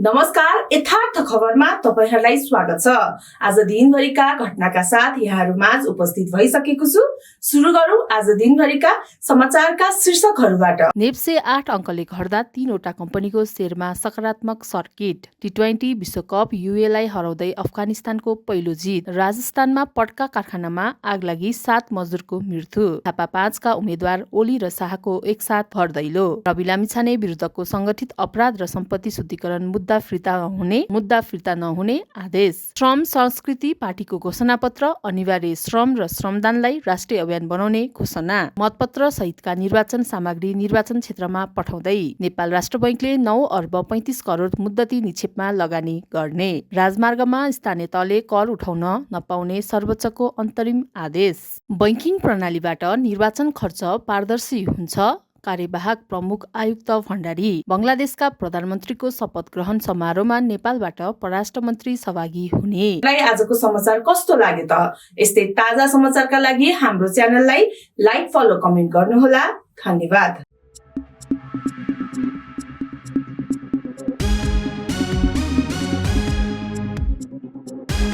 नमस्कार, यथार्थ खबरमा तपाईहरुलाई स्वागत छ। आज दिनभरिका घटनाका साथ यहाँहरुमाझ उपस्थित भइसकेको छु। सुरु गरौं आज दिनभरिका समाचारका शीर्षकहरुबाट। नेप्से 8 अंकले घट्दा 3 वटा कम्पनीको शेयरमा सकारात्मक सर्किट। टी20 विश्वकप युएलाई हराउँदै अफगानिस्तानको पहिलो जित। राजस्थानमा पटका कारखानामा आग लागि 7 मजदुरको मृत्यु। थापा 5 का उम्मेद्वार ओली र शाहको एकसाथ भरदैलो। रवि लामिछाने विरुद्धको संगठित अपराध र सम्पत्ति शुद्धिकरण मुद्दा फिर्ता नहुने आदेश। श्रम संस्कृति पार्टीको घोषणापत्र अनिवार्य श्रम र श्रमदानलाई राष्ट्रिय अभियान बनाउने घोषणा। मतपत्र सहितका निर्वाचन सामग्री निर्वाचन क्षेत्रमा पठाउँदै। नेपाल राष्ट्र बैंकले 9 अर्ब 35 करोड मुद्दती निक्षेपमा लगानी गर्ने। राजमार्गमा स्थानीय तहले कर उठाउन नपाउने सर्वोच्चको अन्तरिम आदेश। बैंकिङ प्रणालीबाट निर्वाचन खर्च पारदर्शी हुन्छ। कार्यवाहक प्रमुख आयुक्त भण्डारी। बंगलादेशका प्रधानमन्त्रीको शपथ ग्रहण समारोहमा नेपालबाट परराष्ट्र मन्त्री सहभागी हुने। आजको समाचार कस्तो लाग्यो त? यस्तै ताजा समाचारका लागि हाम्रो च्यानललाई लाइक, फलो, कमेन्ट गर्नुहोला। धन्यवाद।